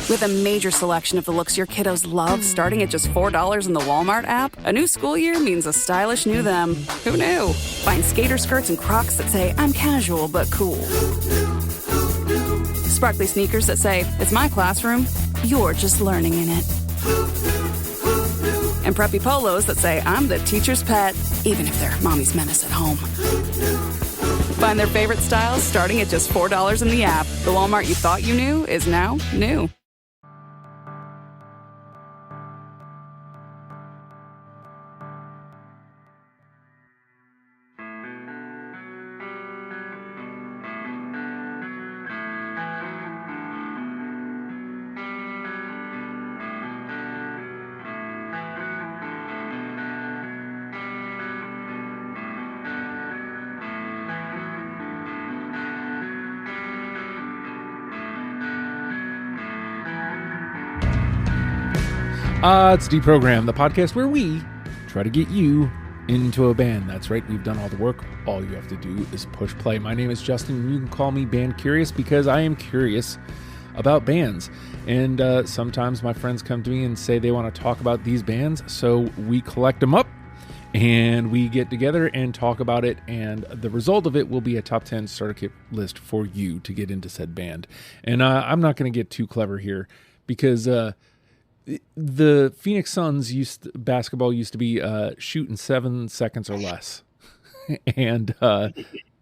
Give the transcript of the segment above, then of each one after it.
With a major selection of the looks your kiddos love starting at just $4 in the Walmart app, a new school year means a stylish new them. Who knew? Find skater skirts and Crocs that say, I'm casual but cool. Sparkly sneakers that say, it's my classroom, you're just learning in it. And preppy polos that say, I'm the teacher's pet, even if they're mommy's menace at home. Find their favorite styles starting at just $4 in the app. The Walmart you thought you knew is now new. It's Deprogram, the podcast where we try to get you into a band. That's right, we've done all the work. All you have to do is push play. My name is Justin, and you can call me Band Curious because I am curious about bands. And sometimes my friends come to me and say they want to talk about these bands, so we collect them up and we get together and talk about it, and the result of it will be a top 10 starter kit list for you to get into said band. And I'm not going to get too clever here because the Phoenix Suns basketball used to be shoot in 7 seconds or less. And the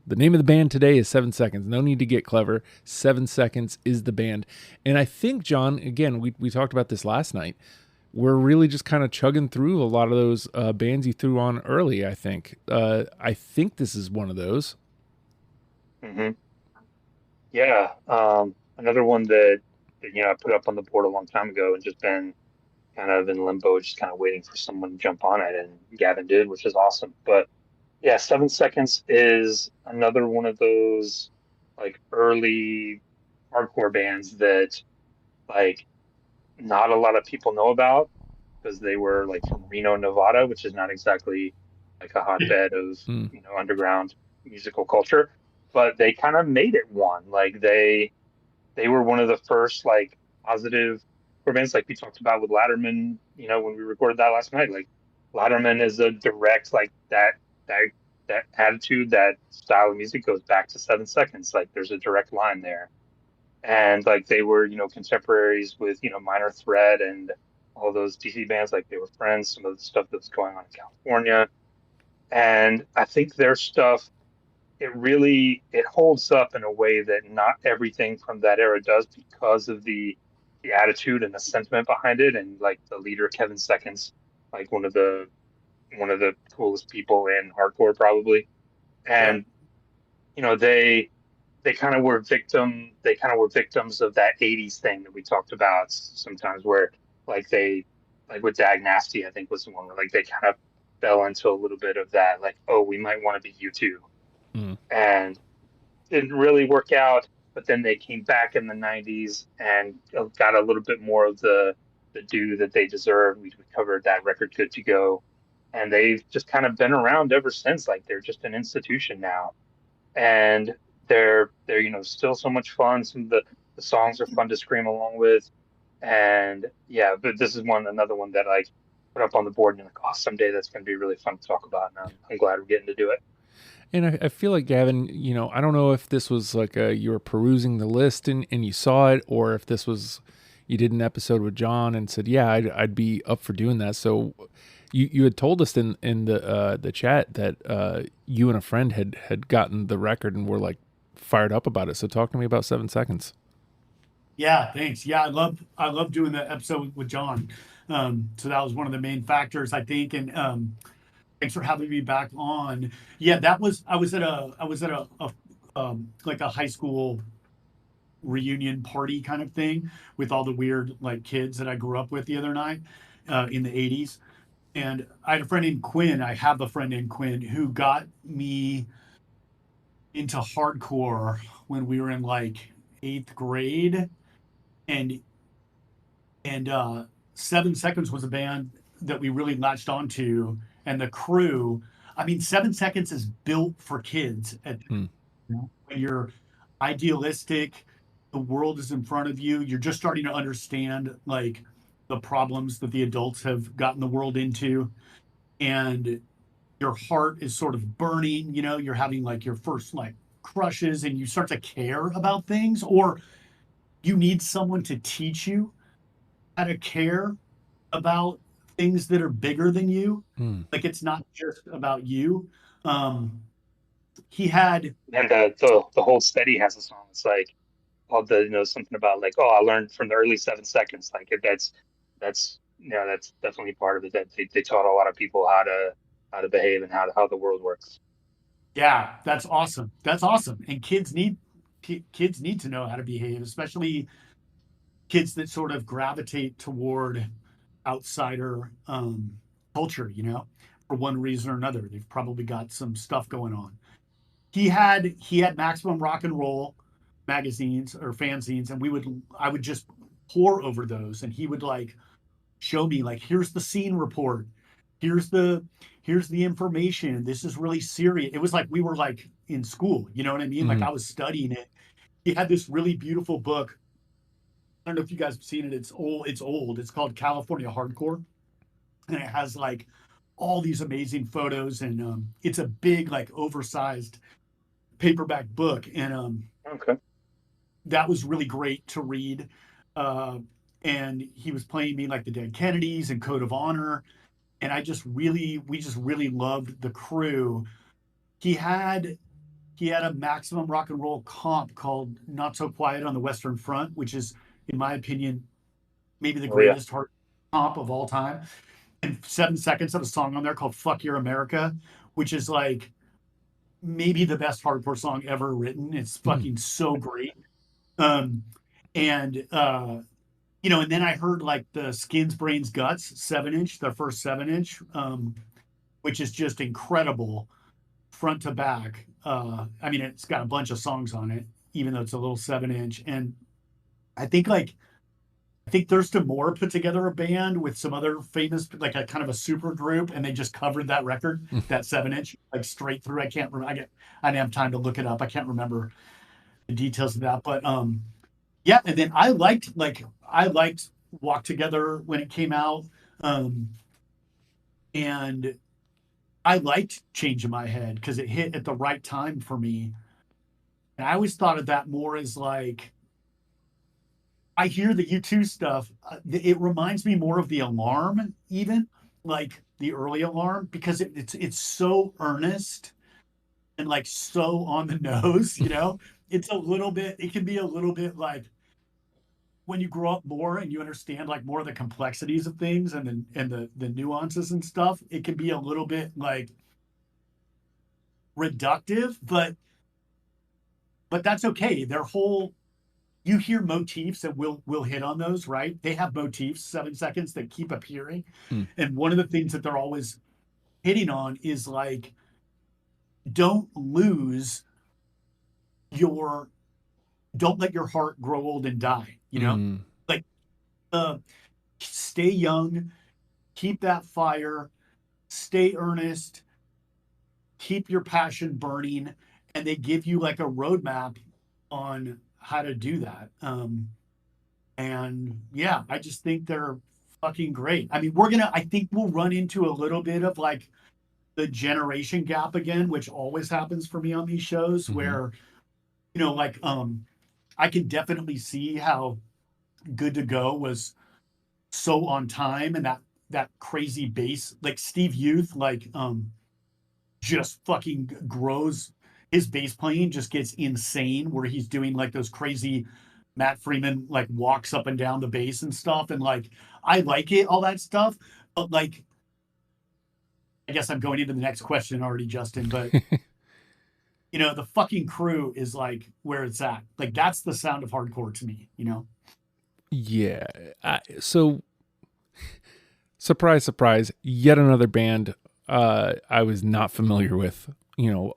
name of the band today is 7 Seconds. No need to get clever. 7 Seconds is the band. And I think, John, again, we talked about this last night. We're really just kind of chugging through a lot of those bands you threw on early, I think. I think this is one of those. Mm-hmm. Yeah. Another one that I put up on the board a long time ago and just been kind of in limbo, just kind of waiting for someone to jump on it, and Gavin did, which is awesome. But yeah, 7 Seconds is another one of those like early hardcore bands that like not a lot of people know about because they were like from Reno, Nevada, which is not exactly like a hotbed of underground musical culture, but they kind of made it one. Like they were one of the first like positive bands, like we talked about with Latterman, when we recorded that last night. Like Latterman is a direct like that attitude, that style of music goes back to 7 Seconds. Like there's a direct line there. And like they were, contemporaries with, Minor Threat and all those DC bands. Like they were friends, some of the stuff that was going on in California. And I think their stuff, it holds up in a way that not everything from that era does, because of the attitude and the sentiment behind it. And like the leader, Kevin Seconds, like one of the coolest people in hardcore probably. And they kind of were victims of that 80s thing that we talked about sometimes, where like with Dag Nasty, I think was the one where like they kind of fell into a little bit of that, like, oh, we might want to be U2. And didn't really work out, but then they came back in the 90s and got a little bit more of the due that they deserve. We covered that record, Good to Go, and they've just kind of been around ever since. Like they're just an institution now, and they're still so much fun. Some of the songs are fun to scream along with, and yeah, but this is another one that I put up on the board and like, oh, someday that's going to be really fun to talk about. And I'm glad we're getting to do it. And I feel like, Gavin, I don't know if this was like you were perusing the list and you saw it, or if this was you did an episode with John and said, yeah, I'd be up for doing that. So you had told us in the chat that you and a friend had gotten the record and were like fired up about it. So talk to me about 7 Seconds. Yeah, thanks. Yeah, I love doing the episode with John. So that was one of the main factors, I think. And thanks for having me back on. Yeah, I was at a like a high school reunion party kind of thing with all the weird like kids that I grew up with the other night in the 80s. And I had a friend named Quinn. I have a friend named Quinn who got me into hardcore when we were in like 8th grade. And 7 Seconds was a band that we really latched onto, and the crew. I mean, 7 Seconds is built for kids. When you're idealistic, the world is in front of you. You're just starting to understand like the problems that the adults have gotten the world into, and your heart is sort of burning. You're having like your first like crushes, and you start to care about things, or you need someone to teach you how to care about things that are bigger than you. Mm. Like it's not just about you. Um, he had, And the whole steady has a song. It's like all the something about like, oh, I learned from the early 7 seconds. Like that's that's definitely part of it. That they taught a lot of people how to behave and how the world works. yeah, that's awesome. That's awesome. And kids need to know how to behave, especially kids that sort of gravitate toward outsider culture, for one reason or another. They've probably got some stuff going on. He had Maximum Rock and Roll magazines or fanzines, and I would just pour over those, and he would like show me like, here's the scene report, here's the here's the information. This is really serious. It was like we were like in school, you know what I mean? Like Mhm. I was studying it. He had this really beautiful book. I don't know if you guys have seen it. It's old. It's old. It's called California Hardcore, and it has like all these amazing photos, and it's a big like oversized paperback book, and Okay. that was really great to read. Uh, and he was playing me like the Dead Kennedys and Code of Honor, and we just really loved the crew. He had he had a Maximum Rock and Roll comp called Not So Quiet on the Western Front, which is, in my opinion, maybe the Oh yeah. greatest hard comp of all time. And 7 seconds of a song on there called Fuck Your America, which is like maybe the best hardcore song ever written. It's Mm. fucking so great. Um, and then I heard like the Skins, Brains, Guts 7 inch, their first 7 inch, which is just incredible front to back. I mean, it's got a bunch of songs on it, even though it's a little 7 inch. And I think like I think Thurston Moore put together a band with some other famous, like a kind of a super group, and they just covered that record, that 7 inch, like straight through. I can't remember. I didn't have time to look it up. I can't remember the details of that, but yeah. And then I liked Walk Together when it came out, um, and I liked Change in My Head because it hit at the right time for me. And I always thought of that more as like I hear the U2 stuff. It reminds me more of the Alarm, even like the early Alarm, because it's so earnest and like so on the nose. It's a little bit. It can be a little bit like when you grow up more and you understand like more of the complexities of things and the nuances and stuff. It can be a little bit like reductive, but that's okay. Their whole you hear motifs, and we'll hit on those, right? They have motifs, 7 seconds, that keep appearing. Mm. And one of the things that they're always hitting on is like, don't lose your don't let your heart grow old and die. Mm. Like stay young, keep that fire, stay earnest, keep your passion burning, and they give you like a roadmap on how to do that. And yeah, I just think they're fucking great. I mean, I think we'll run into a little bit of like the generation gap again, which always happens for me on these shows, Mhm. where, like, I can definitely see how Good to Go was so on time, and that crazy bass, like Steve Youth, like, just fucking grows. His bass playing just gets insane, where he's doing like those crazy Matt Freeman like walks up and down the bass and stuff. And like I like it, all that stuff. But like I guess I'm going into the next question already, Justin. But the fucking crew is like where it's at. Like that's the sound of hardcore to me. Yeah. So, surprise, surprise, yet another band I was not familiar with,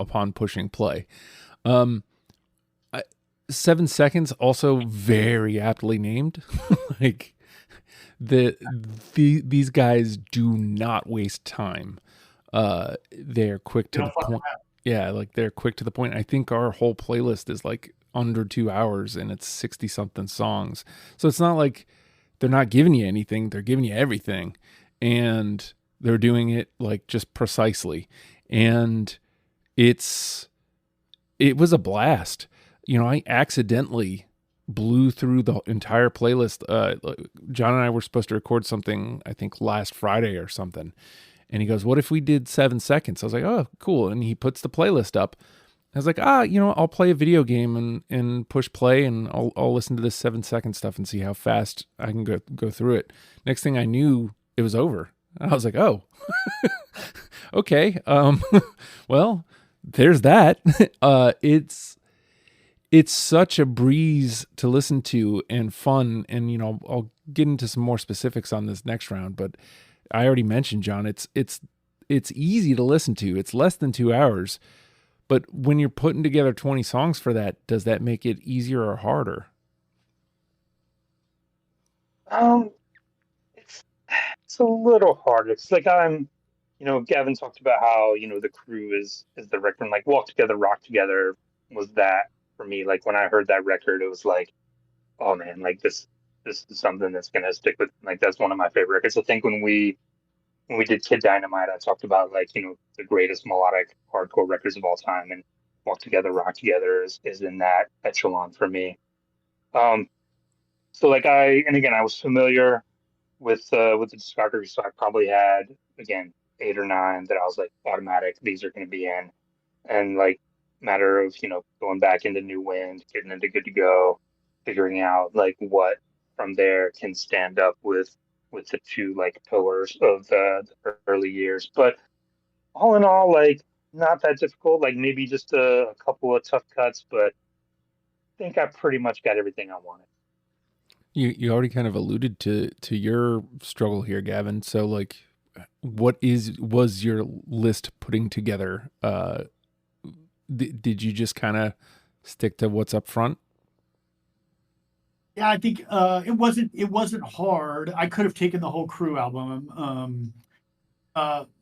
upon pushing play. 7 seconds, also very aptly named. Like, these guys do not waste time. They're quick to the point. Yeah, like they're quick to the point. I think our whole playlist is like under 2 hours and it's 60 something songs. So it's not like they're not giving you anything. They're giving you everything, and they're doing it like just precisely. And it was a blast. You know, I accidentally blew through the entire playlist. John and I were supposed to record something, I think last Friday or something. And he goes, what if we did 7 seconds? I was like, oh, cool. And he puts the playlist up. I was like, you know, I'll play a video game and push play, and I'll listen to this 7 second stuff and see how fast I can go through it. Next thing I knew, it was over. I was like, oh, okay. Well, there's that. It's such a breeze to listen to and fun. And, you know, I'll get into some more specifics on this next round, but I already mentioned, John, it's easy to listen to. It's less than 2 hours, but when you're putting together 20 songs for that, does that make it easier or harder? It's a little hard. It's like Gavin talked about how, the crew is the record, like Walk Together, Rock Together was that for me. Like when I heard that record, it was like, oh man, like this is something that's gonna stick with, like, that's one of my favorite records. I think when we did Kid Dynamite, I talked about, like, the greatest melodic hardcore records of all time, and Walk Together, Rock Together is in that echelon for me. So like I was familiar with the discography, so I probably had, again, 8 or 9 that I was like automatic, these are going to be in, and like matter of going back into New Wind, getting into Good to Go, figuring out like what from there can stand up with the two like pillars of the early years. But all in all, like, not that difficult. Like maybe just a couple of tough cuts, but I think I pretty much got everything I wanted. You already kind of alluded to your struggle here, Gavin. So like, what was your list putting together? Did you just kind of stick to what's up front? Yeah, I think it wasn't hard. I could have taken the whole Crew album.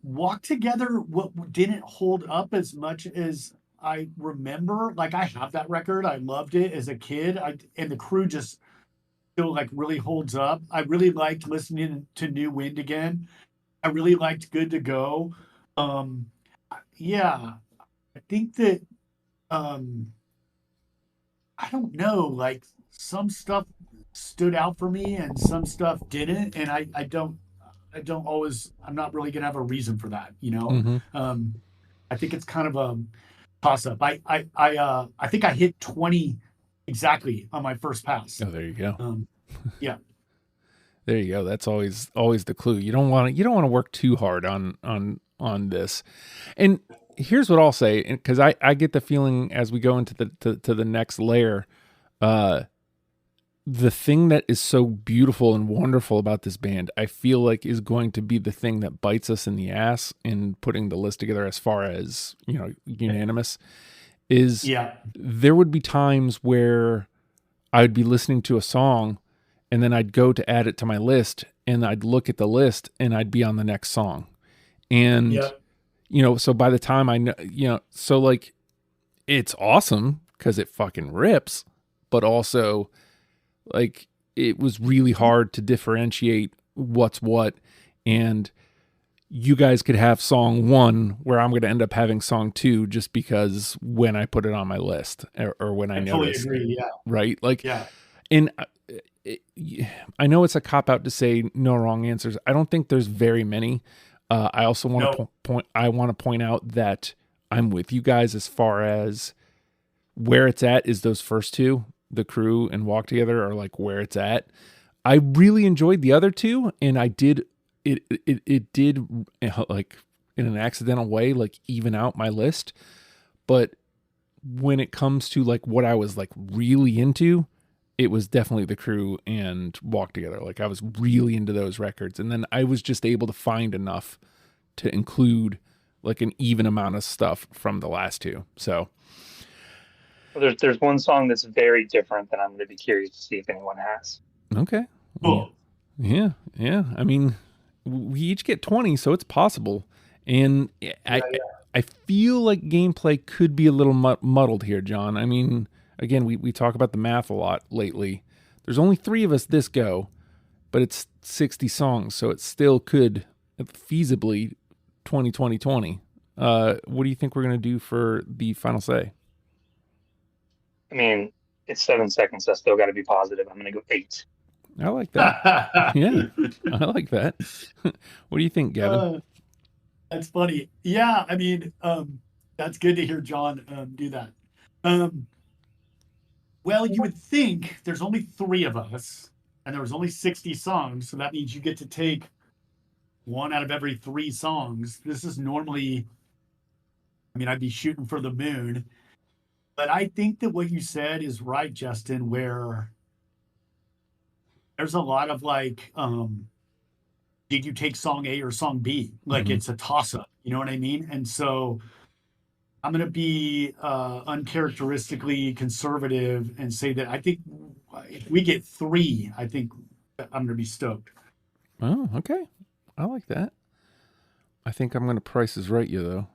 Walk Together, what didn't hold up as much as I remember. Like, I have that record. I loved it as a kid. And the Crew just still like really holds up. I really liked listening to New Wind again. I really liked Good to Go. Yeah, I think that I don't know, like some stuff stood out for me and some stuff didn't, and I don't always, I'm not really gonna have a reason for that, Mm-hmm. I think it's kind of a toss up. I think I hit 20 exactly on my first pass. Oh, there you go. Yeah. There you go. That's always the clue. You don't want to work too hard on this. And here's what I'll say, because I get the feeling as we go into the next layer, the thing that is so beautiful and wonderful about this band, I feel like is going to be the thing that bites us in the ass in putting the list together as far as, unanimous, is there would be times where I would be listening to a song and then I'd go to add it to my list and I'd look at the list and I'd be on the next song. And, so by the time I know, so like, it's awesome because it fucking rips, but also like it was really hard to differentiate what's what. And you guys could have song 1 where I'm going to end up having song 2 just because when I put it on my list or when I notice, totally agree, right? Like, yeah. And I know it's a cop out to say no wrong answers. I don't think there's very many. I also want to point out that I'm with you guys as far as where it's at is those first 2, The Crew and Walk Together, are like where it's at. I really enjoyed the other 2, and I did it did like in an accidental way like even out my list. But when it comes to like what I was like really into, it was definitely The Crew and Walk Together. Like I was really into those records, and then I was just able to find enough to include like an even amount of stuff from the last 2. So there's one song that's very different that I'm going to be curious to see if anyone has. Okay. Cool. Yeah. I mean, we each get 20, so it's possible. And I feel like gameplay could be a little muddled here, John. I mean, again, we talk about the math a lot lately. There's only 3 of us this go, but it's 60 songs, so it still could feasibly 20. What do you think we're going to do for the final say? I mean, it's 7 seconds. I still got to be positive. I'm going to go 8. I like that. Yeah, I like that. What do you think, Gavin? That's funny. Yeah, I mean, that's good to hear John do that. Well, you would think there's only 3 of us, and there was only 60 songs, so that means you get to take 1 out of every 3 songs. This is normally, I mean, I'd be shooting for the moon. But I think that what you said is right, Justin, where there's a lot of like, did you take song A or song B? Like it's a toss up, you know what I mean? And so I'm going to be uncharacteristically conservative and say that I think if we get 3, I think I'm going to be stoked. Oh, okay. I like that. I think I'm going to Price is Right you though.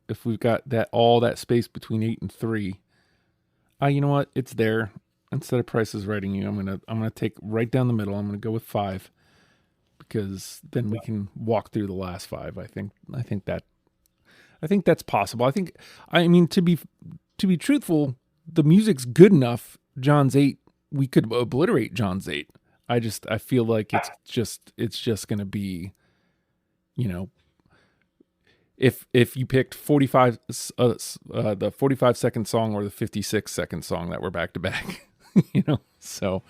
If we've got all that space between 8 and 3, you know what? It's there. Instead of Price is Righting you, I'm gonna take right down the middle. I'm gonna go with 5 because then we can walk through the last 5. I think that's possible. I mean to be truthful, the music's good enough. John's 8, we could obliterate John's 8. I feel like it's just gonna be, you know. If you picked 45, the 45-second song or the 56-second song that were back to back, you know. So,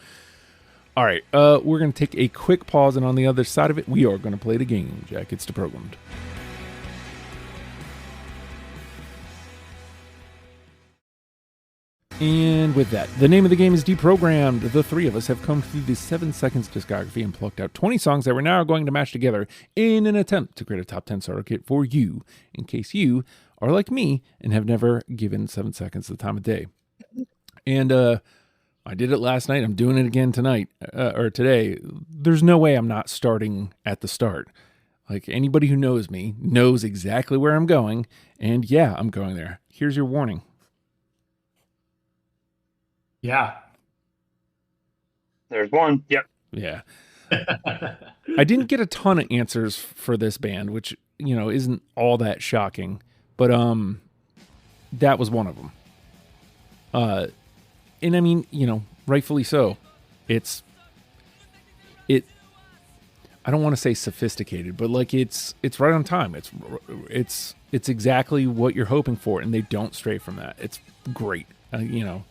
all right, we're gonna take a quick pause, and on the other side of it, we are gonna play the game. Jack, it's deprogrammed. And with that, the name of the game is Deprogrammed. The 3 of us have come through the 7 seconds discography and plucked out 20 songs that we're now going to match together in an attempt to create a top 10 starter kit for you, in case you are like me and have never given 7 seconds the time of day. And I did it last night. I'm doing it again tonight or today. There's no way I'm not starting at the start. Like anybody who knows me knows exactly where I'm going. And yeah, I'm going there. Here's your warning. Yeah. There's 1. Yep. Yeah. I didn't get a ton of answers for this band, which, you know, isn't all that shocking, but that was one of them. And I mean, you know, rightfully so. I don't want to say sophisticated, but like it's right on time. It's exactly what you're hoping for, and they don't stray from that. It's great. You know,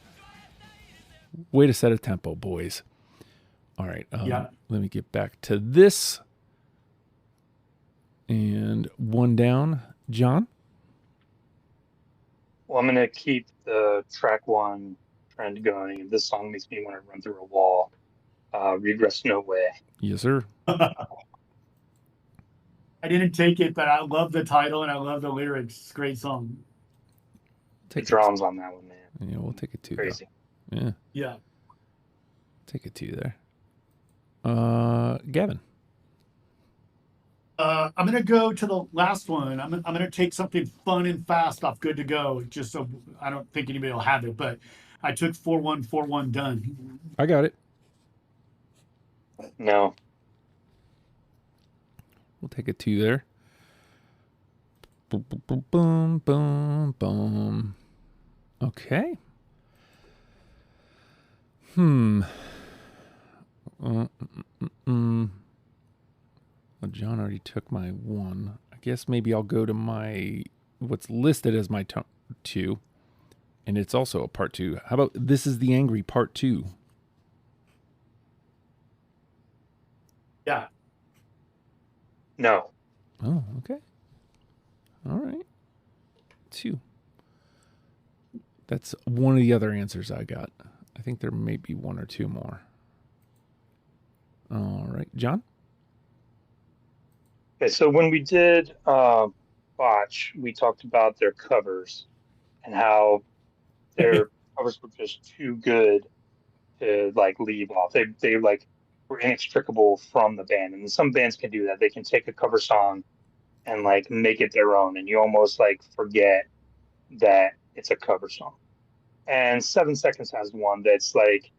way to set a tempo, boys. All right. Let me get back to this. And 1 down. John? Well, I'm going to keep the track 1 trend going. And this song makes me want to run through a wall. Regress No Way. Yes, sir. I didn't take it, but I love the title and I love the lyrics. It's a great song. The drums on that one, man. Yeah, we'll take it 2. Crazy. Though. Yeah. Yeah. Take it 2 there. Gavin. I'm going to go to the last one. I'm going to take something fun and fast off Good to Go, just so I don't think anybody will have it, but I took 4-1-4-1 Done. I got it. No. We'll take it 2 there. Boom, boom, boom, boom, boom. Okay. Well, John already took my 1. I guess maybe I'll go to my what's listed as my 2, and it's also a part 2. How about This Is the Angry part 2? Yeah. No. Oh, okay. All right. 2. That's one of the other answers I got. I think there may be 1 or 2 more. All right, John? Okay, so when we did Botch, we talked about their covers and how their covers were just too good to like leave off. They like were inextricable from the band. And some bands can do that. They can take a cover song and like make it their own, and you almost like forget that it's a cover song. And 7 Seconds has one that's like,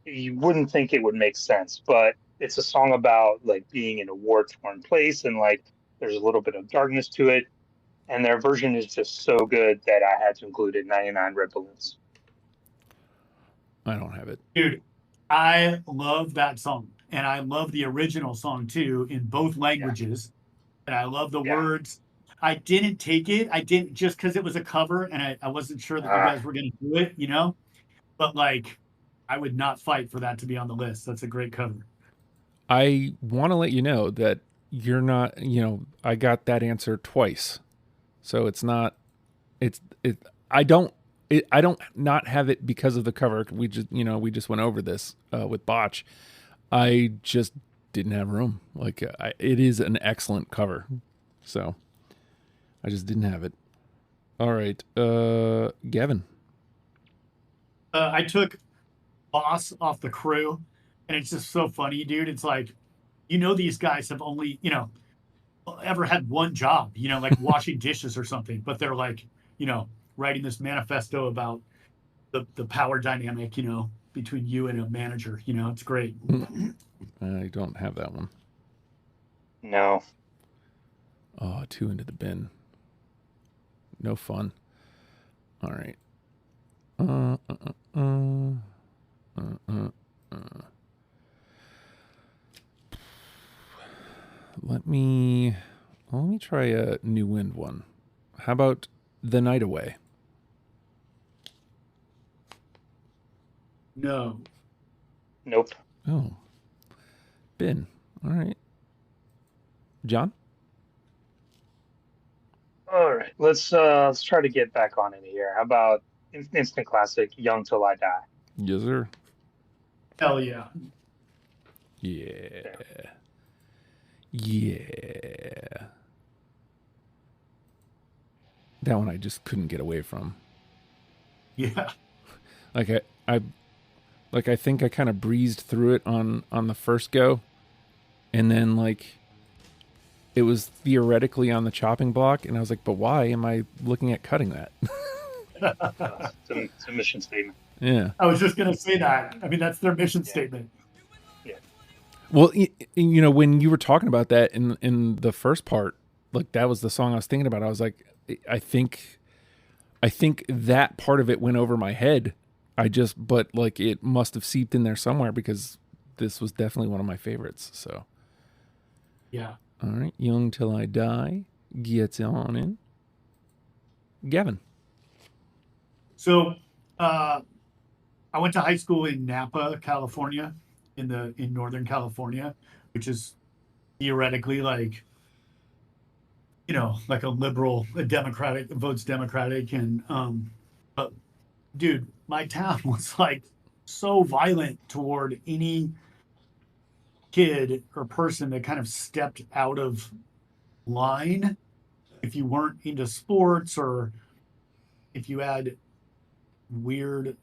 you wouldn't think it would make sense, but it's a song about like being in a war-torn place and like there's a little bit of darkness to it. And their version is just so good that I had to include it. 99 Red Balloons. I don't have it. Dude, I love that song. And I love the original song too in both languages. And I love the Yeah. words. I didn't take it. I didn't just because it was a cover and I wasn't sure that you guys were going to do it, you know? But like, I would not fight for that to be on the list. That's a great cover. I want to let you know that you're not, I got that answer twice. So it's not, I don't not have it because of the cover. We just went over this with Botch. I just didn't have room. Like it is an excellent cover. So I just didn't have it. All right. Gavin. I took Boss off the Crew, and it's just so funny, dude. It's like, these guys have only, ever had one job, like washing dishes or something, but they're like, writing this manifesto about the power dynamic, between you and a manager. It's great. I don't have that one. No. Oh, 2 into the bin. No fun. All right. Let me try a New Wind one. How about The Night Away? No. Nope. Oh. Bin. All right. John? All right. Let's try to get back on it here. How about instant classic Young Till I Die? Yes, sir. Hell yeah. Yeah. That one I just couldn't get away from. Yeah. Like I think I kind of breezed through it on the first go, and then like it was theoretically on the chopping block, and I was like, but why am I looking at cutting that? It's a mission statement. Yeah. I was just gonna say that. I mean, that's their mission statement. Yeah. Well, when you were talking about that in the first part, like that was the song I was thinking about. I was like, I think that part of it went over my head. But like it must have seeped in there somewhere because this was definitely one of my favorites. So, yeah. All right, Young Till I Die gets on in. Gavin. So, I went to high school in Napa, California, in Northern California, which is theoretically like, like a liberal, votes Democratic, and but dude, my town was like so violent toward any kid or person that kind of stepped out of line. If you weren't into sports or if you had weird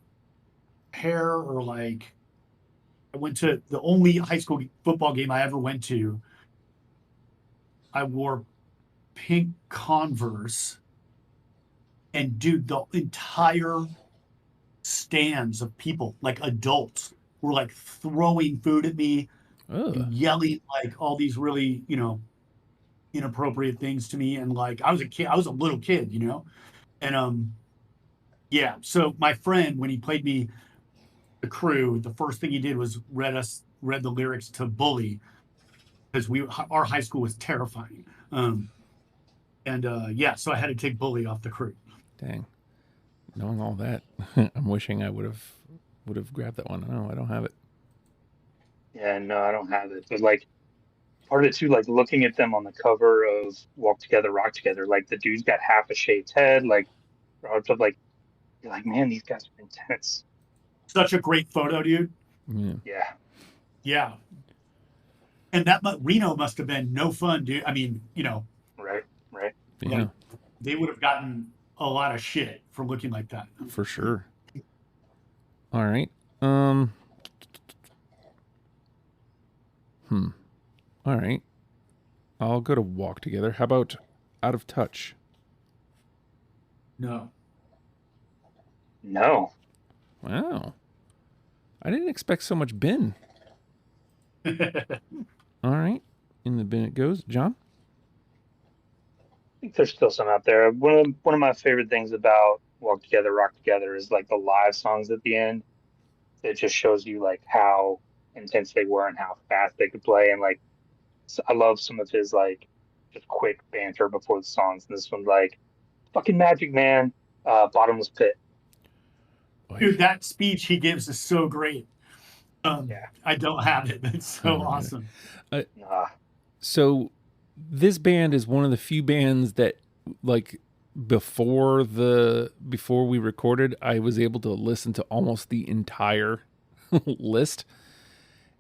hair or like, I went to the only high school football game I ever went to. I wore pink Converse, and dude, the entire stands of people, like adults, were like throwing food at me and yelling like all these really, inappropriate things to me. And like I was a little kid, and yeah. So my friend, when he played me the Crew, the first thing he did was read the lyrics to Bully, because our high school was terrifying. Yeah, so I had to take Bully off the Crew. Dang. Knowing all that, I'm wishing I would have grabbed that one. No, I don't have it. Yeah, no, I don't have it. But like part of it too, like looking at them on the cover of Walk Together, Rock Together, like the dude's got half a shaved head, like you're like, man, these guys are intense. Such a great photo, dude. Yeah. Yeah. And that Reno must have been no fun, dude. I mean, Right. Yeah. Like, they would have gotten a lot of shit for looking like that. For sure. All right. All right. I'll go to Walk Together. How about Out of Touch? No. Wow. I didn't expect so much bin. All right. In the bin it goes. John? I think there's still some out there. One of my favorite things about Walk Together, Rock Together is like the live songs at the end. It just shows you like how intense they were and how fast they could play. And like, I love some of his like just quick banter before the songs. And this one's like, fucking magic, man. Bottomless pit. Dude, that speech he gives is so great. Yeah. I don't have it. It's so awesome. So this band is one of the few bands that, like, before we recorded, I was able to listen to almost the entire list.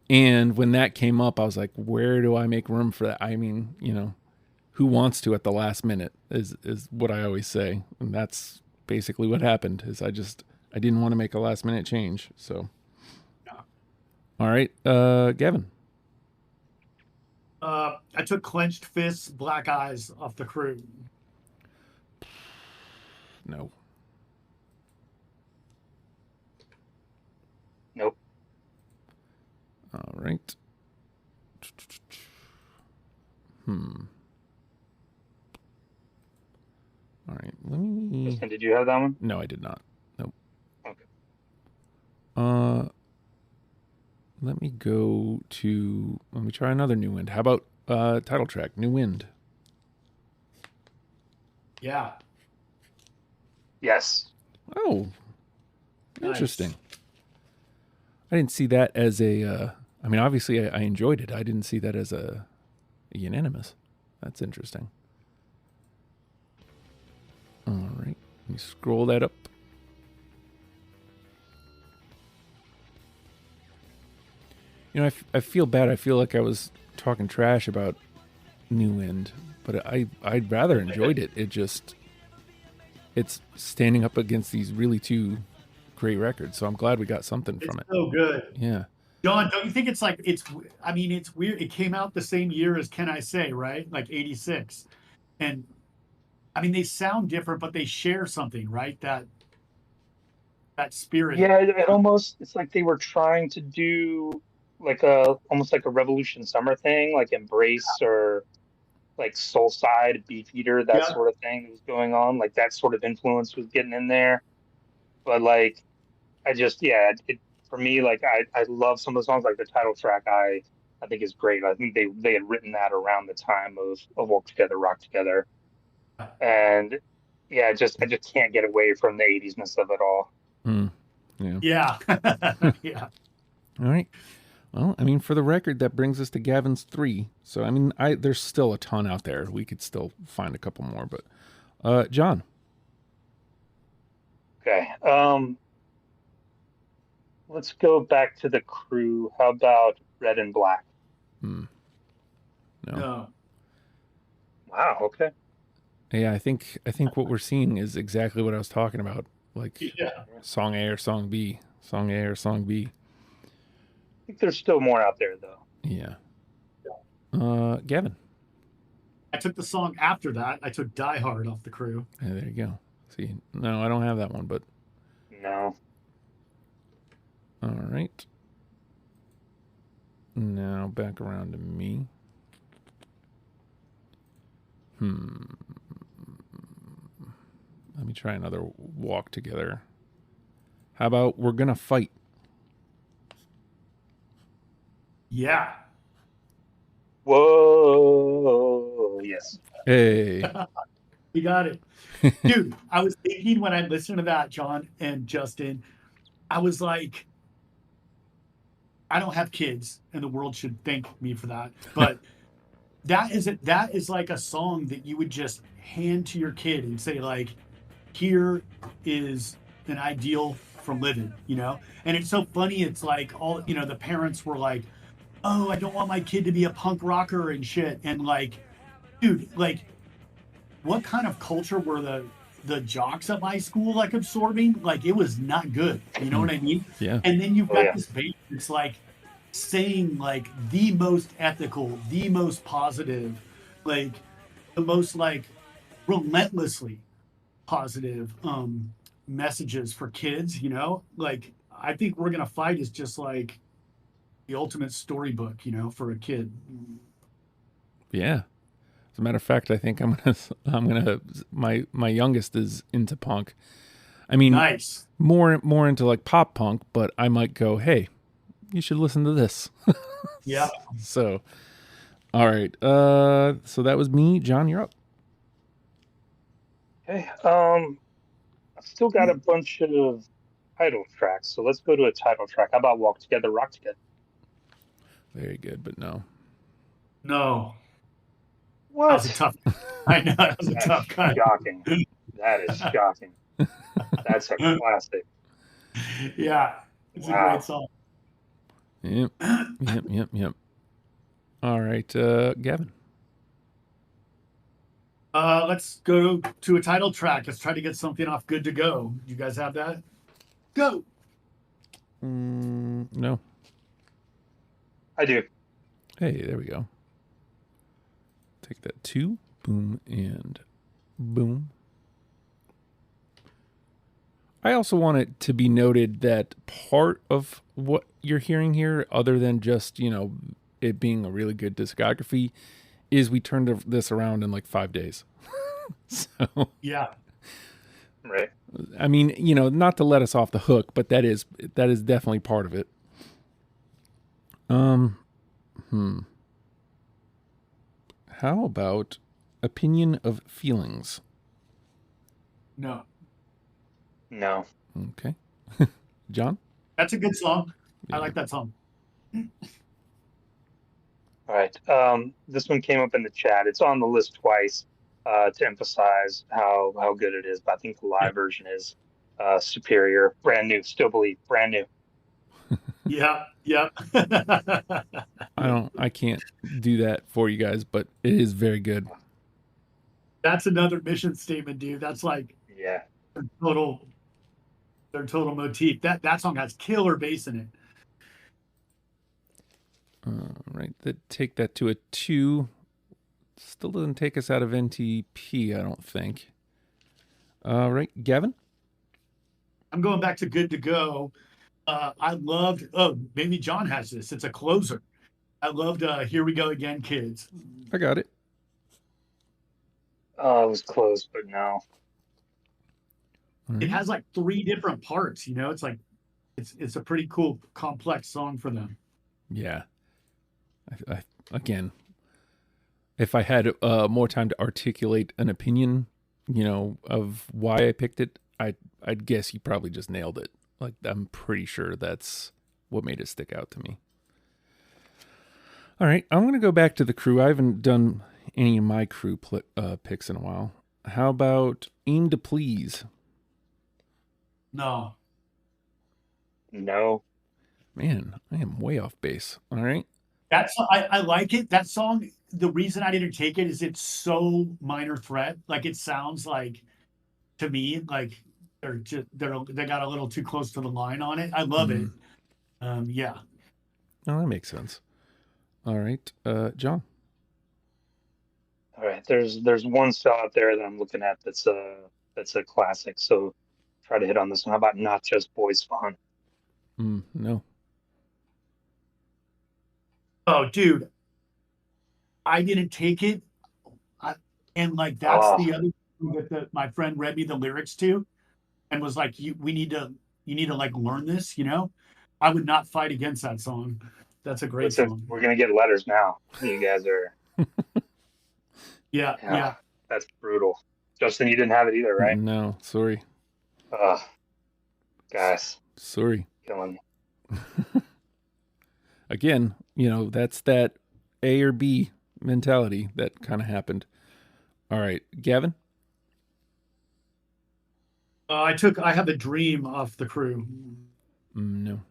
And when that came up, I was like, where do I make room for that? I mean, you know, who wants to at the last minute is what I always say. And that's basically what happened is I didn't want to make a last minute change. So, all right. Gavin. I took Clenched Fists, Black Eyes off the crew. No. Nope. All right. All right. Let me. Justin, did you have that one? No, I did not. Nope. Okay. Let me go to. Let me try another New Wind. How about title track, New Wind? Yeah. Yes. Oh, Nice. interesting. I didn't see that as a. I mean, obviously, I enjoyed it. I didn't see that as a unanimous. That's interesting. All right, let me scroll that up. You know, I feel bad. I feel like I was talking trash about New Wind, but I'd rather enjoyed it. It's standing up against these really two great records. So I'm glad we got something from it. So good. Yeah. John, don't you think it's like, it's weird. It came out the same year as Can I Say, right? Like 86. And I mean, they sound different, but they share something, right? That spirit. Yeah, it's like they were trying to do like almost like a Revolution Summer thing, like Embrace or like Soul Side, Beefeater, that Yeah. sort of thing was going on. Like that sort of influence was getting in there. But like, for me, like I love some of the songs, like the title track. I think is great. I think they had written that around the time of Walk Together, Rock Together, and yeah, I just can't get away from the 80s-ness of it all. Yeah. Yeah. All right. Well, I mean, for the record, that brings us to Gavin's 3. So, I mean, there's still a ton out there. We could still find a couple more, but John. Okay. Let's go back to the crew. How about Red and Black? No. No. Wow. Okay. Yeah, I think what we're seeing is exactly what I was talking about. Like Yeah. song A or song B, song A or song B. I think there's still more out there, though. Yeah. Gavin. I took the song after that. I took Die Hard off the crew. Yeah, there you go. See, no, I don't have that one, but No. all right. Now back around to me. Let me try another Walk Together. How about We're Gonna Fight? Yeah. Whoa. Yes. Hey. You got it. Dude, I was thinking when I listened to that, John and Justin, I was like, I don't have kids, and the world should thank me for that. But that is like a song that you would just hand to your kid and say, like, here is an ideal for living, you know? And it's so funny, it's like all, you know, the parents were like, oh, I don't want my kid to be a punk rocker and shit. And like, dude, like, what kind of culture were the jocks at my school like absorbing? Like, it was not good. You know what I mean? Yeah. And then you've got this band that's like saying like the most ethical, the most positive, like the most like relentlessly positive messages for kids, you know? Like, I think We're Gonna Fight is just like the ultimate storybook, you know, for a kid. Yeah. As a matter of fact, I think my youngest is into punk. I mean, Nice. more into like pop punk, but I might go, hey, you should listen to this. Yeah. So, all right. So that was me. John, you're up. Okay. I've still got a bunch of title tracks, so let's go to a title track. How about Walk Together, Rock Together? Very good, but no. No. That was a What? tough. I know that was a That's tough cut. shocking. That is shocking. That's a classic. Yeah, it's a Wow. great song. Yep. All right, Gavin. Let's go to a title track. Let's try to get something off Good to Go. You guys have that? Go. No. I do. Hey, there we go. Take that 2. Boom and boom. I also want it to be noted that part of what you're hearing here, other than just, it being a really good discography, is we turned this around in like 5 days. So, Yeah. Right. I mean, not to let us off the hook, but that is definitely part of it. How about Opinion of Feelings? No. No. Okay. John? That's a good song. Yeah. I like that song. All right. This one came up in the chat. It's on the list twice to emphasize how good it is, but I think the live version is superior. Brand new. Still believe. Brand new. Yeah. I can't do that for you guys, but it is very good. That's another mission statement, dude. That's like Yeah. their total motif. That song has killer bass in it. Right. Take that to a 2. Still doesn't take us out of NTP, I don't think. Right, Gavin? I'm going back to Good to Go. I loved, maybe John has this. It's a closer. I loved Here We Go Again, Kids. I got it. It was close, but no. It has like 3 different parts, it's like, it's a pretty cool, complex song for them. Yeah. I again, if I had more time to articulate an opinion, of why I picked it, I'd guess you probably just nailed it. Like, I'm pretty sure that's what made it stick out to me. All right, I'm going to go back to the crew. I haven't done any of my crew picks in a while. How about Aim to Please? No. Man, I am way off base. All right. I like it. That song, the reason I didn't take it is it's so Minor Threat. Like, it sounds like, to me, like they got a little too close to the line on it. I love it. Yeah. Oh, that makes sense. All right, John. All right. There's one song out there that I'm looking at that's a classic. So try to hit on this one. How about Not Just Boys Fun? No. Oh, dude, I didn't take it, and like that's the other thing that my friend read me the lyrics to, and was like, you need to like learn this. I would not fight against that song. That's a great song. We're gonna get letters now. You guys are. Yeah. That's brutal. Justin, you didn't have it either, right? No, sorry. Guys. Sorry. Killing me. Again, that's that A or B mentality that kind of happened. All right, Gavin? I have a dream off the crew. No.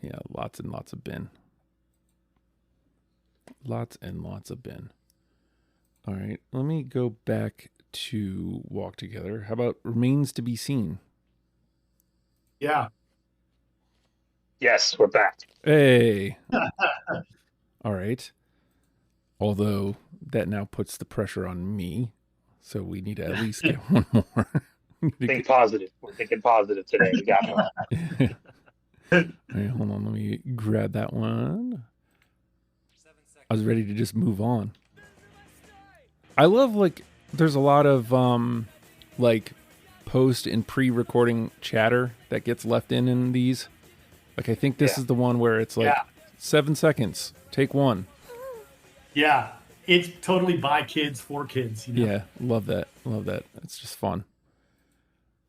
Yeah, lots and lots of Ben. Lots and lots of Ben. All right, let me go back to Walk Together. How about Remains to Be Seen? Yeah. Yes, we're back. Hey. All right. Although that now puts the pressure on me. So we need to at least get one more. Think positive. We're thinking positive today. We got one. All right, hold on. Let me grab that one. I was ready to just move on. I love, like, there's a lot of, like, post and pre-recording chatter that gets left in these. Like, I think this is the one where it's like 7 seconds, take one. Yeah, it's totally by kids, for kids. You know? Yeah, love that. Love that. It's just fun.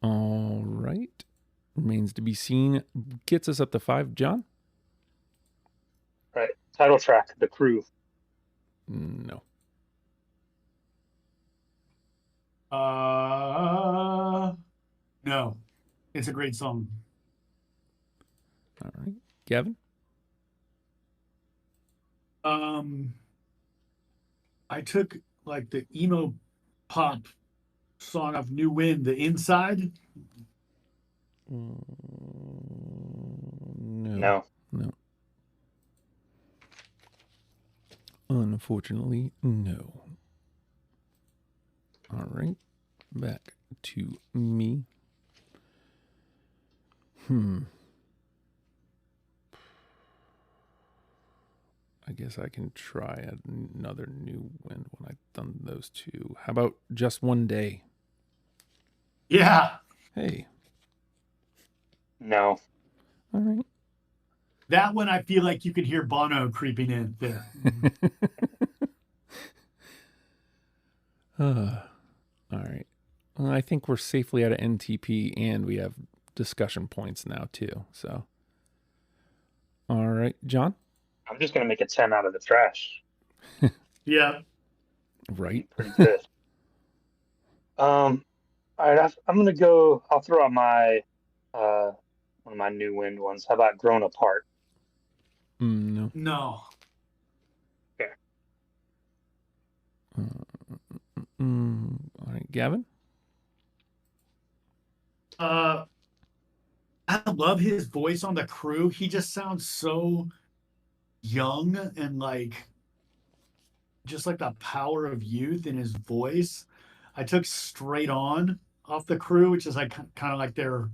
All right. Remains to be seen. Gets us up to 5. John? Right. Title track, The Crew. No. No. It's a great song. All right. Gavin? I took like the emo pop song of New Wind, The Inside. No. Unfortunately, no. All right. Back to me. I guess I can try another New Wind when I've done those two. How about Just One Day? Yeah. Hey. No. All right. That one, I feel like you could hear Bono creeping in there. All right. Well, I think we're safely out of NTP, and we have discussion points now, too. So, all right. John? I'm just going to make a 10 out of the trash. Yeah. Right. Pretty good. All right. I'm going to go, I'll throw out my, one of my New Wind ones. How about Grown Apart? No. No. Okay. All right. Gavin? I love his voice on The Crew. He just sounds so young and like just like the power of youth in his voice. I took Straight On off The Crew, which is like kind of like their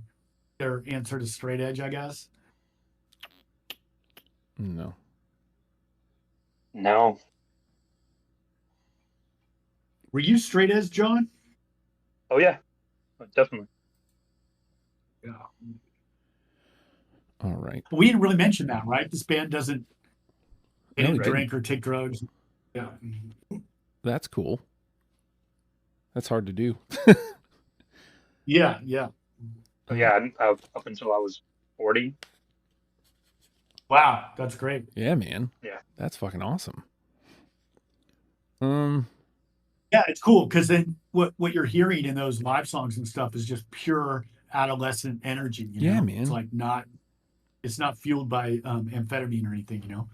answer to Straight Edge, I guess. No. No. Were you Straight Edge, John? Oh, yeah. Definitely. Yeah. All right. We didn't really mention that, right? This band doesn't drink or take drugs. Yeah. That's cool. That's hard to do. Yeah, yeah. So, yeah, up until I was 40. Wow, that's great. Yeah, man. Yeah. That's fucking awesome. Yeah, it's cool because then what you're hearing in those live songs and stuff is just pure adolescent energy. You know? Man. It's like it's not fueled by amphetamine or anything, you know.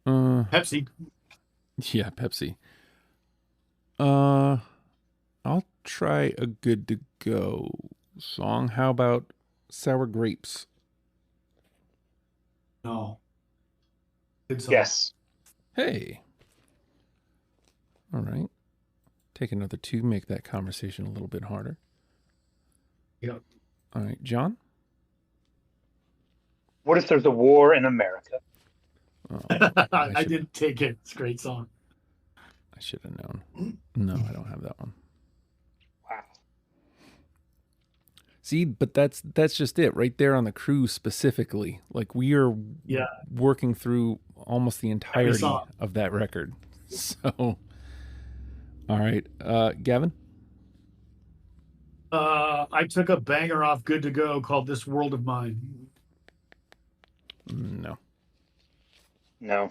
Pepsi. Yeah, Pepsi. I'll try a Good to Go song. How about Sour Grapes? No. Good song. Yes. Hey. All right. Take another 2, make that conversation a little bit harder. Yep. All right, John? What if there's a war in America? Oh, I didn't take it. It's a great song. I should have known. No, I don't have that one. Wow. See, but that's just it right there on The Crew specifically. Like, we are working through almost the entirety of that record. So, all right. Gavin? I took a banger off Good to Go called This World of Mine. No. No.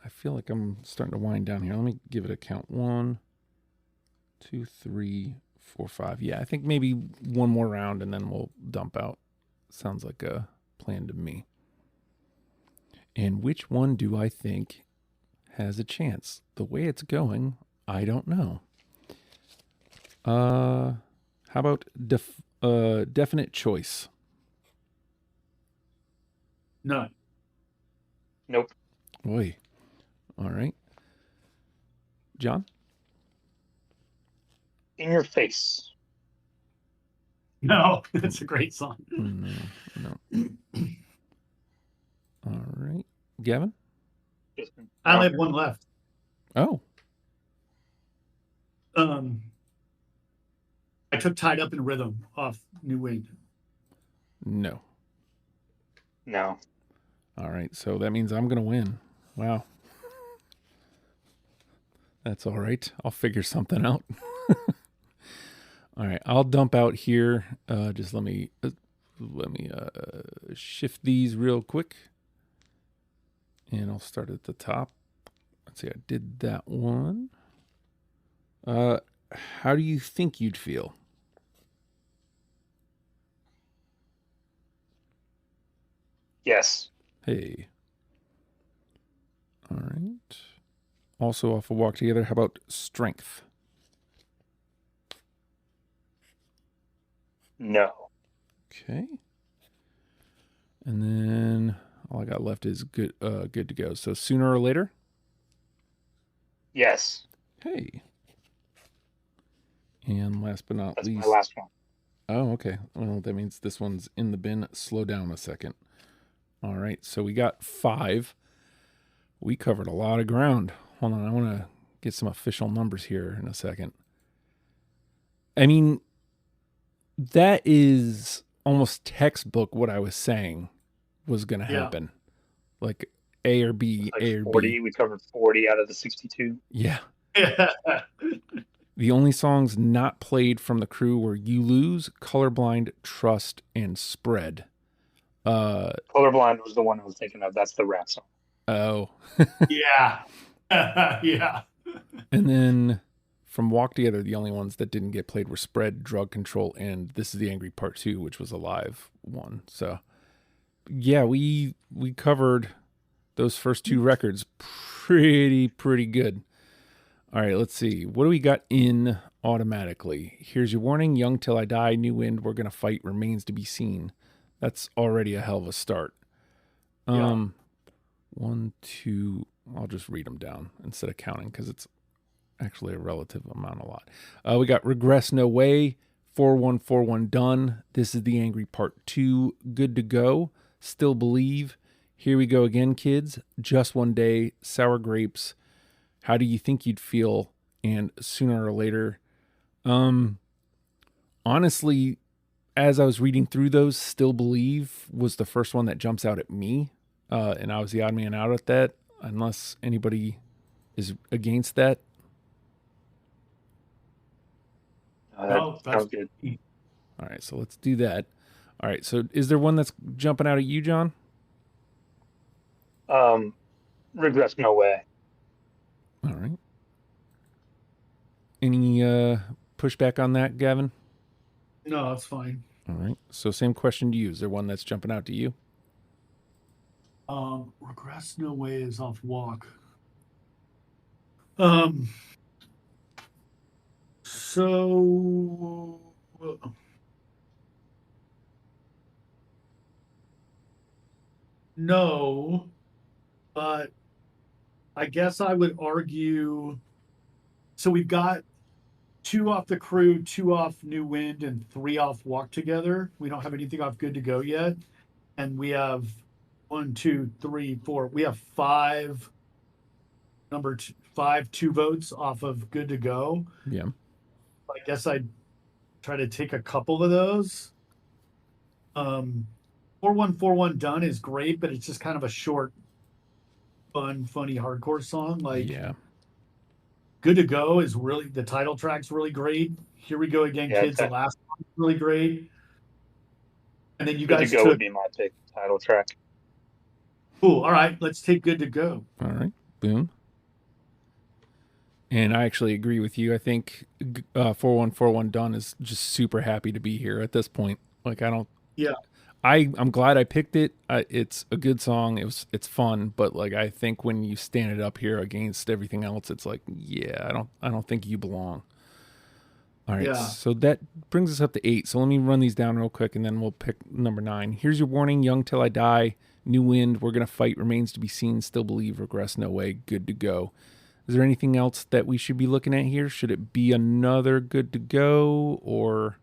I feel like I'm starting to wind down here. Let me give it a count. 1, 2, 3, 4, 5. Yeah, I think maybe one more round and then we'll dump out. Sounds like a plan to me. And which one do I think has a chance? The way it's going, I don't know. How about Definite Choice? No. Nope. Boy. All right. John? In Your Face. No, that's a great song. No. All right. Gavin? I only have one left. Oh. I took Tied Up in Rhythm off New Wind. No. No. All right. So that means I'm going to win. Wow. That's all right. I'll figure something out. All right. I'll dump out here. Just let me shift these real quick. And I'll start at the top. Let's see. I did that one. How do you think you'd feel? Yes. Hey. All right. Also off a Walk Together, how about Strength? No. Okay. And then all I got left is good to go. So Sooner or Later? Yes. Hey. And last but not That's least. my last one. Oh, okay. Well, that means this one's in the bin. Slow down a second. All right. So we got 5. We covered a lot of ground. Hold on. I want to get some official numbers here in a second. I mean, that is almost textbook what I was saying was going to happen. Like A or B, Like A or 40. B. We covered 40 out of the 62. Yeah. The only songs not played from the crew were You Lose, Colorblind, Trust, and Spread. Colorblind was the one I was thinking of. That's the rap song. Oh. Yeah. Yeah. And then from Walk Together, the only ones that didn't get played were Spread, Drug Control, and This Is the Angry Part 2, which was a live one. So, yeah, we covered those first 2 records pretty good. All right, let's see. What do we got in automatically? Here's Your Warning, Young Till I Die, New Wind, We're Gonna Fight, Remains to Be Seen. That's already a hell of a start. Yeah. 1, 2, I'll just read them down instead of counting because it's actually a relative amount a lot. We got Regress No Way, 4141 Done, This Is the Angry Part 2, Good to Go, Still Believe, Here We Go Again Kids, Just One Day, Sour Grapes, How Do You Think You'd Feel, and Sooner or Later. Honestly, as I was reading through those, Still Believe was the first one that jumps out at me. And I was the odd man out at that, unless anybody is against that. That sounds good. All right, so let's do that. All right, so is there one that's jumping out at you, John? Regress No Way. All right. Any pushback on that, Gavin? No, that's fine. All right. So same question to you. Is there one that's jumping out to you? Regress No Way is off Walk. So no, but I guess I would argue. So we've got 2 off the crew, 2 off New Wind, and 3 off Walk Together. We don't have anything off Good to Go yet, and we have 1, 2, 3, 4. We have 5. Number 5, 2 votes off of Good to Go. Yeah. I guess I'd try to take a couple of those. 4141 Done is great, but it's just kind of a short, fun, funny hardcore song. Like, yeah. Good to Go is really, the title track's really great. Here We Go Again, Kids, the last one's really great. And then you Good guys to Go would be my pick, title track. Cool. All right, let's take Good to Go. All right. Boom. And I actually agree with you. I think 4141 Done is just super happy to be here at this point. Like, I don't. Yeah. I'm glad I picked it. It's a good song. It's fun, but like I think when you stand it up here against everything else, it's like, yeah, I don't think you belong. All right, Yeah. so that brings us up to 8. So let me run these down real quick, and then we'll pick number 9. Here's Your Warning, Young Till I Die, New Wind, We're Gonna Fight, Remains to Be Seen, Still Believe, Regress No Way, Good to Go. Is there anything else that we should be looking at here? Should it be another Good to Go, or?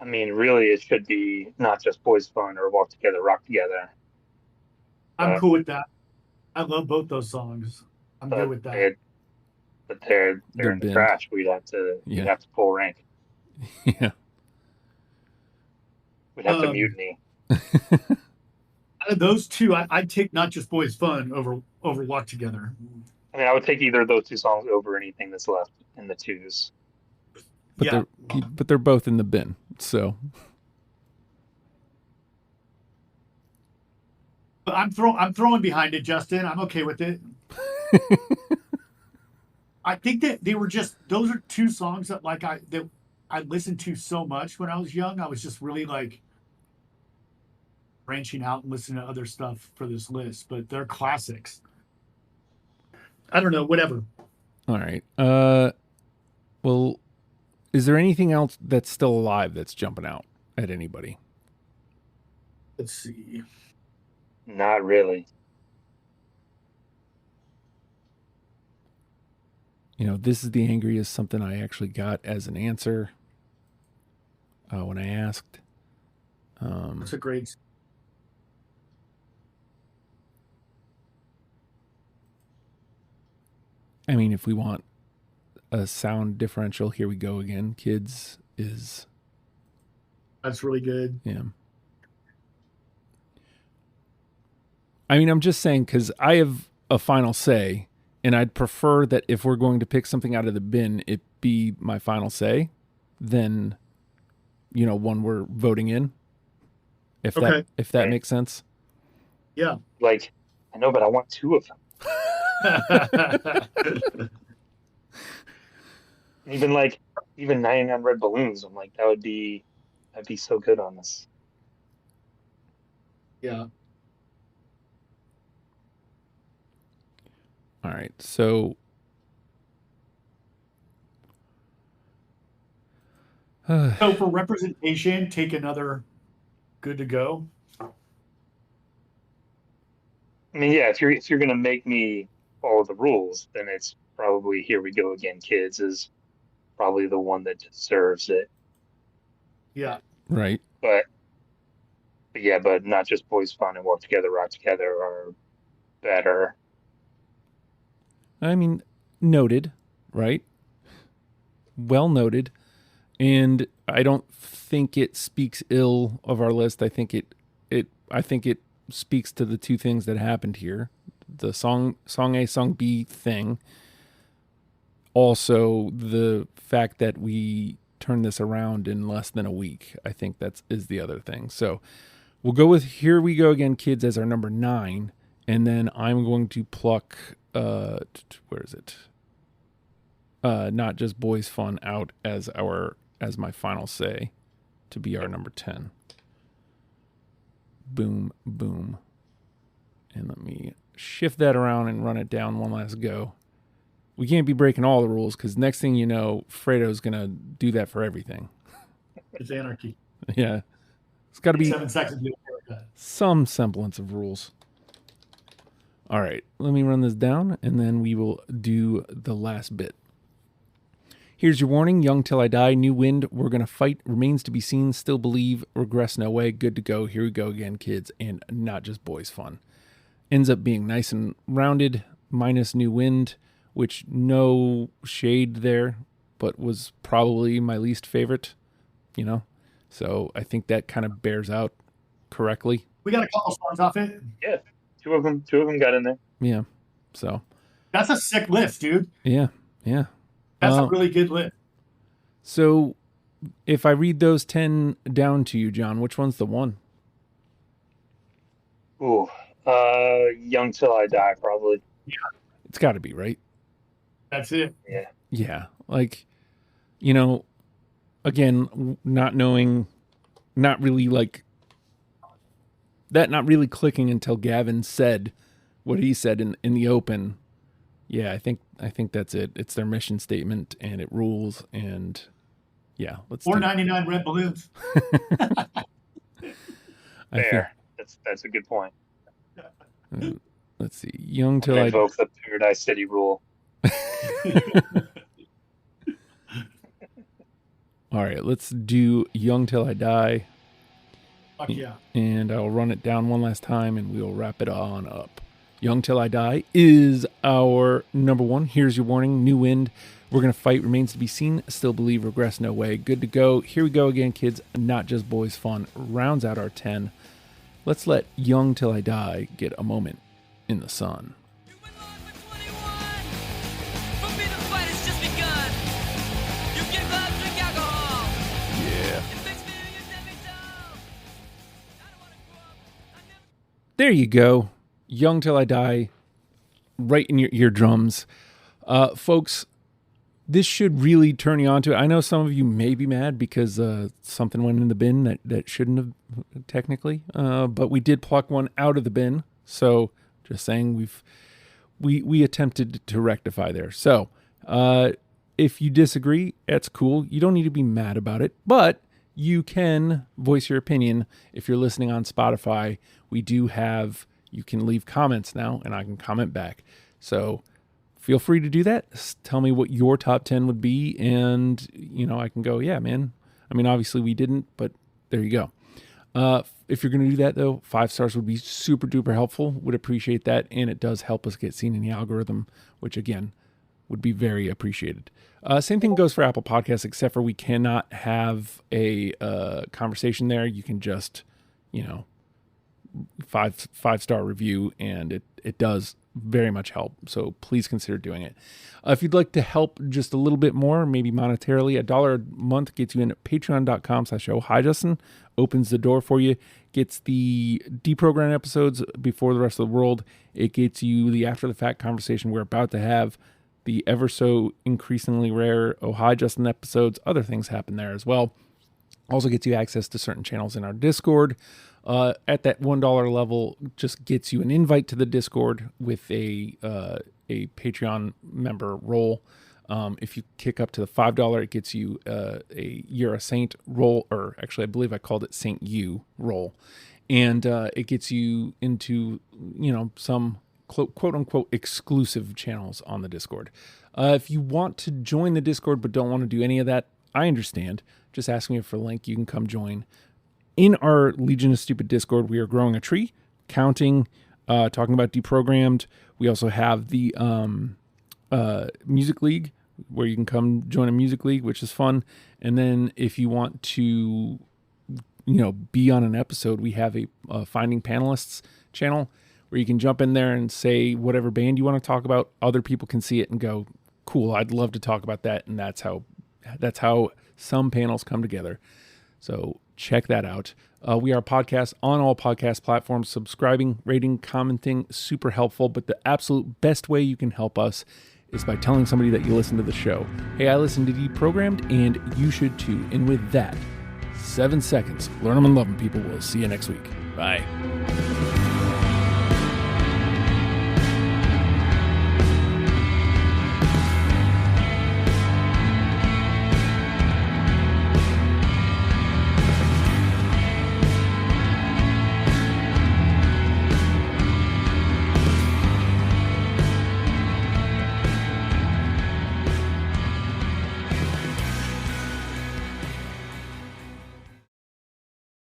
I mean, really, it should be Not Just Boys Fun or Walk Together, Rock Together. I'm cool with that. I love both those songs. I'm good But with that. they're They're in the binned. trash. We'd have to pull rank. Yeah. We'd have to mutiny. Out of those two, I'd take Not Just Boys Fun over Walk Together. I mean, I would take either of those two songs over anything that's left in the twos. But they're both in the bin. So But I'm throwing behind it, Justin. I'm okay with it. I think that they were those are two songs that I listened to so much when I was young. I was just really like branching out and listening to other stuff for this list, but they're classics. I don't know, whatever. all right. Well, is there anything else that's still alive that's jumping out at anybody? Let's see. Not really. You know, This Is the Angriest, something I actually got as an answer when I asked. That's a great. I mean, if we want a sound differential, Here We Go Again, Kids is. That's really good. Yeah. I mean, I'm just saying because I have a final say, and I'd prefer that if we're going to pick something out of the bin, it be my final say than, one we're voting in. If that makes sense. Yeah. Like, I know, but I want two of them. Even 99 Red Balloons. I'm like, that'd be so good on this. Yeah. All right, so So for representation, take another Good to Go. I mean, yeah, if you're gonna make me follow the rules, then it's probably Here We Go Again, Kids is probably the one that deserves it. Yeah. right. But Not Just Boys Fun and Walk Together, Rock Together are better. I mean, noted, right? Well noted. And I don't think it speaks ill of our list. I think it speaks to the two things that happened here. The song A, song B thing. Also, the fact that we turned this around in less than a week. I think is the other thing. So we'll go with Here We Go Again, Kids as our number 9. And then I'm going to pluck, where is it? Not Just Boys Fun out as my final say to be our number 10. Boom, boom. And let me shift that around and run it down one last go. We can't be breaking all the rules because next thing you know, Fredo's going to do that for everything. It's anarchy. Yeah. It's got to be 7 seconds. some semblance of rules. All right, let me run this down, and then we will do the last bit. Here's Your Warning, Young Till I Die, New Wind, We're Gonna Fight, Remains to Be Seen, Still Believe, Regress No Way, Good to Go, Here We Go Again, Kids, and Not Just Boys Fun. Ends up being nice and rounded, minus New Wind, which no shade there, but was probably my least favorite, So I think that kind of bears out correctly. We got a couple songs off it. Yeah. Two of them got in there. Yeah. So that's a sick list, dude. Yeah. That's a really good list. So if I read those 10 down to you, John, which one's the one? Ooh. Young Till I Die, probably. Yeah. It's got to be, right? That's it. Yeah. Yeah. Like, again, not knowing, not really clicking until Gavin said what he said in the open Yeah, I think that's it. It's their mission statement, and it rules. And yeah, let's. $4.99 red balloons. Fair. That's a good point. Let's see. Young till I invoke the Paradise City rule. All right, let's do Young Till I Die. Fuck yeah. And I'll run it down one last time, and we'll wrap it on up. Young Till I Die is our number one. Here's your warning. New wind. We're going to fight. Remains to be seen. Still believe. Regress no way. Good to go. Here we go again, kids. Not just boys fun. Rounds out our 10. Let's let Young Till I Die get a moment in the sun. There you go. Young Till I Die, right in your eardrums. Folks, this should really turn you on to it. I know some of you may be mad because something went in the bin that shouldn't have technically, but we did pluck one out of the bin. So just saying we attempted to rectify there. So if you disagree, that's cool. You don't need to be mad about it, but you can voice your opinion. If you're listening on Spotify, you can leave comments now and I can comment back. So feel free to do that. Tell me what your top 10 would be. And, I can go, yeah, man. I mean, obviously we didn't, but there you go. If you're going to do that though, 5 stars would be super duper helpful. Would appreciate that. And it does help us get seen in the algorithm, which again, would be very appreciated. Same thing goes for Apple Podcasts, except for we cannot have a conversation there. You can just, 5-star review, and it does very much help. So please consider doing it. If you'd like to help just a little bit more, maybe monetarily, $1 a month gets you in at patreon.com/oh. Hi, Justin. Opens the door for you. Gets the deprogrammed episodes before the rest of the world. It gets you the after the fact conversation we're about to have. The ever so increasingly rare Oh Hi Justin episodes. Other things happen there as well. Also gets you access to certain channels in our Discord. At that $1 level, just gets you an invite to the Discord with a Patreon member role. If you kick up to the $5, it gets you a You're a Saint role, or actually I believe I called it Saint You role. And it gets you into, some quote unquote exclusive channels on the Discord. If you want to join the Discord but don't want to do any of that, I understand. Just ask me for a link. You can come join. In our Legion of Stupid Discord, we are growing a tree, counting, talking about deprogrammed. We also have the Music League, where you can come join a Music League, which is fun. And then if you want to, be on an episode, we have a Finding Panelists channel where you can jump in there and say whatever band you want to talk about. Other people can see it and go, cool, I'd love to talk about that. And that's how some panels come together. So check that out. We are podcasts on all podcast platforms. Subscribing, rating, commenting, super helpful. But the absolute best way you can help us is by telling somebody that you listen to the show. Hey, I listen to Deprogrammed, and you should too. And with that, 7 seconds. Learn them and love them, people. We'll see you next week. Bye.